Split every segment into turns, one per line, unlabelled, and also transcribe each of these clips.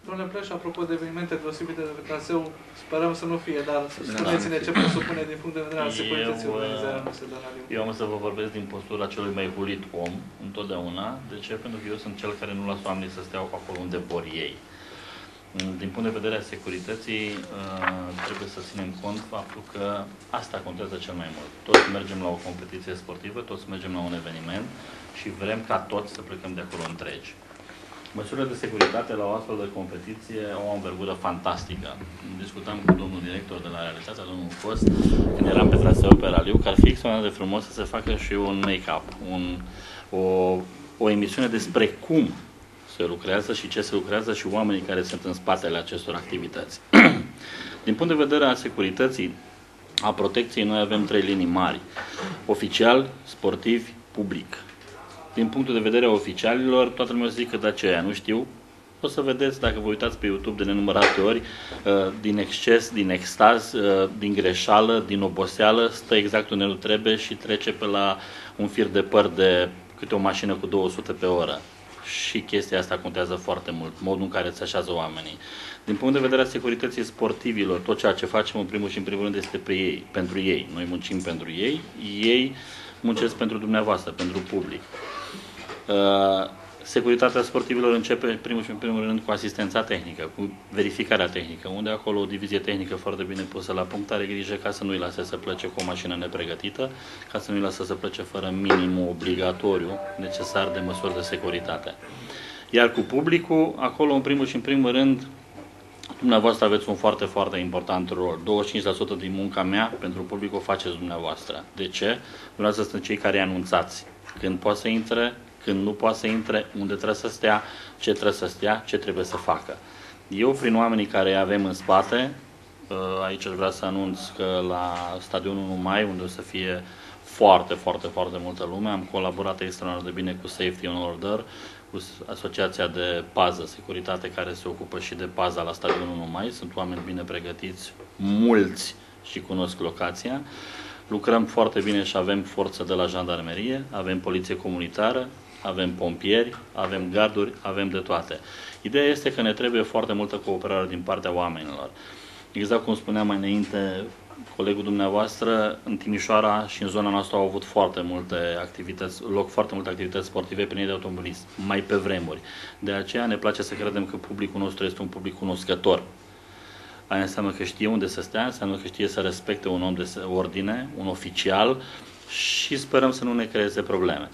Domnule Pleș, apropo de evenimente deosebite de pe traseu, sperăm să nu fie, dar spuneți-ne ce presupune din punct de vedere al securității organizarea noastră de radio.
Eu am să vă vorbesc din postura celui mai hulit om, întotdeauna. De ce? Pentru că eu sunt cel care nu lasă oamenii să stea acolo unde vor ei. Din punct de vedere a securității, trebuie să ținem cont faptul că asta contează cel mai mult. Toți mergem la o competiție sportivă, toți mergem la un eveniment și vrem ca toți să plecăm de acolo întregi. Măsurile de securitate la o astfel de competiție au o învergură fantastică. Discutam cu domnul director de la Realitatea, domnul Fost, când eram pe traseu pe raliu, că ar fi extraordinar de frumos să se facă și un make-up, o emisiune despre cum se lucrează și ce se lucrează și oamenii care sunt în spatele acestor activități. Din punct de vedere a securității, a protecției, noi avem 3 linii mari: oficial, sportivi, public. Din punctul de vedere a oficialilor, toată lumea zice că de aceea nu știu. O să vedeți, dacă vă uitați pe YouTube de nenumărate ori, din exces, din extaz, din greșeală, din oboseală, stă exact unde nu trebuie și trece pe la un fir de păr de câte o mașină cu 200 pe oră. Și chestia asta contează foarte mult, modul în care se așează oamenii. Din punct de vedere a securității sportivilor, tot ceea ce facem în primul și în primul rând este pe ei, pentru ei. Noi muncim pentru ei, ei muncesc pentru dumneavoastră, pentru public. Securitatea sportivilor începe în primul rând cu asistența tehnică, cu verificarea tehnică, unde acolo o divizie tehnică foarte bine pusă la punct are grijă ca să nu-i lase să plece cu o mașină nepregătită, ca să nu-i lase să plece fără minimul obligatoriu necesar de măsuri de securitate. Iar cu publicul, acolo în primul și în primul rând, dumneavoastră aveți un foarte, foarte important rol. 25% din munca mea pentru public o faceți dumneavoastră. De ce? Dumneavoastră sunt cei care anunțați când poate să intre, când nu poate să intre, unde trebuie să stea, ce trebuie să stea, ce trebuie să facă. Eu, prin oamenii care avem în spate, aici aș vrea să anunț că la stadionul 1 Mai, unde o să fie foarte, foarte, foarte multă lume, am colaborat extraordinar de bine cu Safety on Order, cu Asociația de Pază, Securitate, care se ocupă și de paza la stadionul 1 Mai. Sunt oameni bine pregătiți, mulți, și cunosc locația. Lucrăm foarte bine și avem forță de la jandarmerie, avem poliție comunitară, avem pompieri, avem garduri, avem de toate. Ideea este că ne trebuie foarte multă cooperare din partea oamenilor. Exact cum spuneam mai înainte colegul dumneavoastră, în Timișoara și în zona noastră au avut foarte multe activități sportive pline de automobilism, mai pe vremuri. De aceea ne place să credem că publicul nostru este un public cunoscător. Aia înseamnă că știe unde să stea, înseamnă că știe să respecte un om de ordine, un oficial, și sperăm să nu ne creeze probleme.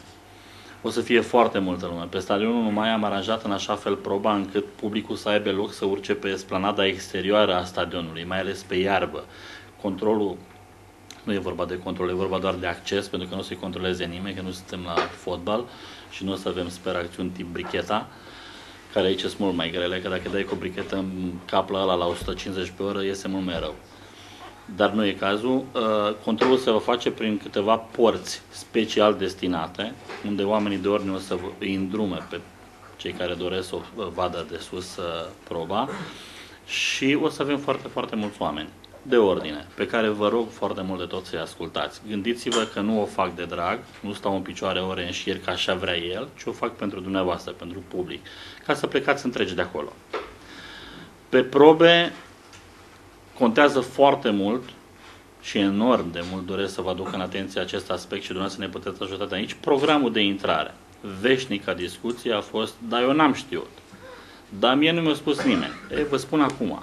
O să fie foarte multă lume. Pe stadionul 1 Mai am aranjat în așa fel proba încât publicul să aibă loc să urce pe esplanada exterioară a stadionului, mai ales pe iarbă. Controlul, nu e vorba de control, e vorba doar de acces, pentru că nu o să-i controleze nimeni, că nu suntem la fotbal și nu o să avem, sper, acțiuni tip bricheta, care aici sunt mult mai grele, că dacă dai cu o brichetă în cap la ăla la 150 pe oră, iese mult mai rău. Dar nu e cazul. Controlul se va face prin câteva porți special destinate, unde oamenii de ordine o să îi îndrume pe cei care doresc să o vadă de sus proba, și o să avem foarte, foarte mulți oameni de ordine, pe care vă rog foarte mult de tot să-i ascultați. Gândiți-vă că nu o fac de drag, nu stau în picioare ore în șir ca așa vrea el, ci o fac pentru dumneavoastră, pentru public, ca să plecați întregi de acolo. Pe probe contează foarte mult și enorm de mult, doresc să vă aduc în atenție acest aspect și dumneavoastră ne puteți ajuta de aici. Programul de intrare, veșnica discuție a fost: dar eu n-am știut, dar mie nu mi-a spus nimeni. Vă spun acum,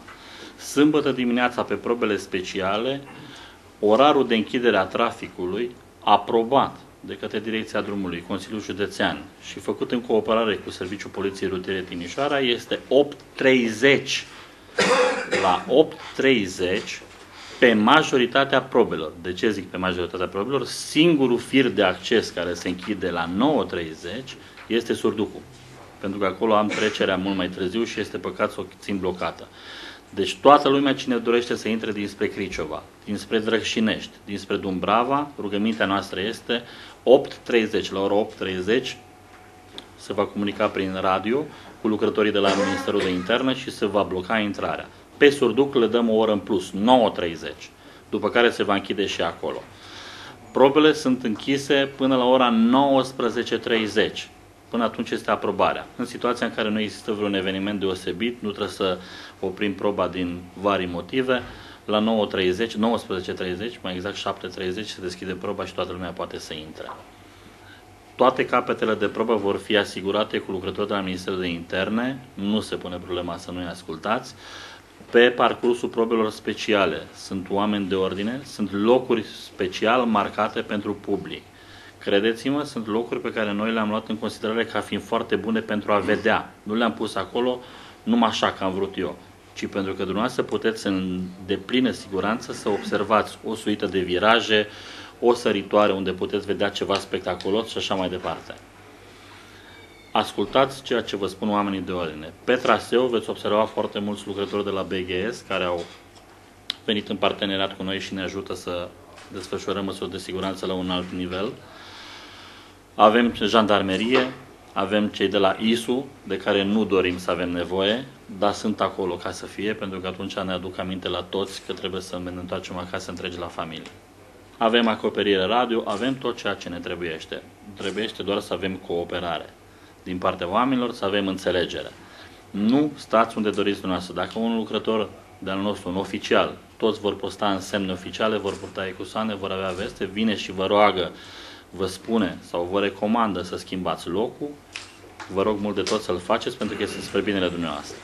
sâmbătă dimineața pe probele speciale, orarul de închidere a traficului, aprobat de către Direcția Drumului, Consiliul Județean și făcut în cooperare cu Serviciul Poliției Rutiere Timișoara, este 8:30. La 8:30 pe majoritatea probelor. De ce zic pe majoritatea probelor? Singurul fir de acces care se închide la 9:30 este Surducul. Pentru că acolo am trecerea mult mai târziu și este păcat să o țin blocată. Deci toată lumea cine dorește să intre dinspre Criciova, dinspre Drăgșinești, dinspre Dumbrava, rugămintea noastră este 8:30. La ora 8:30 se va comunica prin radio cu lucrătorii de la Ministerul de Interne și se va bloca intrarea. Pe Surduc le dăm o oră în plus, 9:30, după care se va închide și acolo. Probele sunt închise până la ora 19:30. Până atunci este aprobarea. În situația în care nu există vreun eveniment deosebit, nu trebuie să oprim proba din vari motive, la 19:30, mai exact 7:30, se deschide proba și toată lumea poate să intre. Toate capetele de probă vor fi asigurate cu lucrători de la Ministerul de Interne, nu se pune problema să nu-i ascultați. Pe parcursul probelor speciale sunt oameni de ordine, sunt locuri special marcate pentru public. Credeți-mă, sunt locuri pe care noi le-am luat în considerare ca fiind foarte bune pentru a vedea. Nu le-am pus acolo numai așa că am vrut eu, ci pentru că dumneavoastră puteți în deplină siguranță să observați o suită de viraje, o săritoare unde puteți vedea ceva spectaculos și așa mai departe. Ascultați ceea ce vă spun oamenii de ordine. Pe traseu veți observa foarte mulți lucrători de la BGS care au venit în parteneriat cu noi și ne ajută să desfășurăm măsuri de siguranță la un alt nivel. Avem jandarmerie, avem cei de la ISU, de care nu dorim să avem nevoie, dar sunt acolo ca să fie, pentru că atunci ne aduc aminte la toți că trebuie să ne întoarcem acasă întregi la familie. Avem acoperire radio, avem tot ceea ce ne trebuiește. Trebuiește doar să avem cooperare din partea oamenilor, să avem înțelegere. Nu stați unde doriți dumneavoastră. Dacă un lucrător de-al nostru, un oficial, toți vor posta în semne oficiale, vor purta ecusoane, vor avea veste, vine și vă roagă, vă spune sau vă recomandă să schimbați locul, vă rog mult de tot să-l faceți pentru că este spre binele dumneavoastră.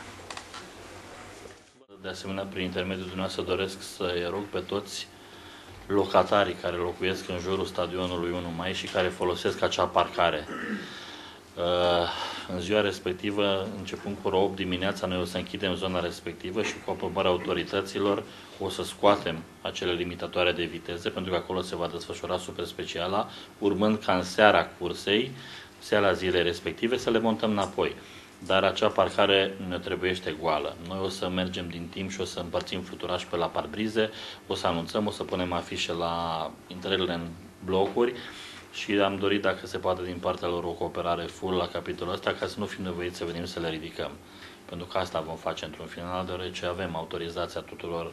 De asemenea, prin intermediul dumneavoastră doresc să-i rog pe toți locatarii care locuiesc în jurul stadionului 1 Mai și care folosesc acea parcare. În ziua respectivă, începând cu ora 8 dimineața, noi o să închidem zona respectivă și cu aprobarea autorităților o să scoatem acele limitatoare de viteze, pentru că acolo se va desfășura super speciala, urmând ca în seara cursei, seara zilei respective, să le montăm înapoi. Dar acea parcare ne trebuiește goală. Noi o să mergem din timp și o să împărțim fluturaș pe la parbrize, o să anunțăm, o să punem afișe la intrările în blocuri și am dorit, dacă se poate, din partea lor o cooperare full la capitolul ăsta, ca să nu fim nevoiți să venim să le ridicăm. Pentru că asta vom face într-un final, deoarece avem autorizația tuturor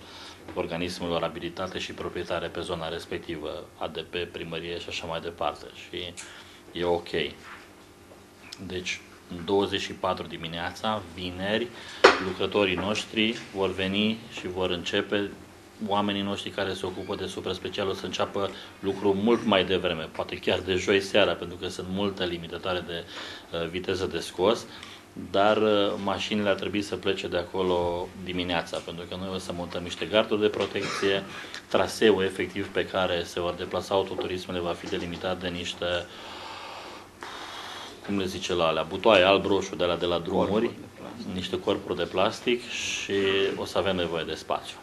organismelor abilitate și proprietare pe zona respectivă, ADP, primărie și așa mai departe. Și e ok. Deci, în 24 dimineața, vineri, lucrătorii noștri vor veni și vor începe, oamenii noștri care se ocupă de supraspecial o să înceapă lucru mult mai devreme, poate chiar de joi seara, pentru că sunt multe limitatoare de viteză de scos, dar mașinile ar trebui să plece de acolo dimineața, pentru că noi o să montăm niște garduri de protecție, traseul efectiv pe care se vor deplasa autoturismele va fi delimitat de niște, cum le zice la alea, butoaie alb-roșu de la drumuri, niște corpuri de plastic și o să avem nevoie de spațiu.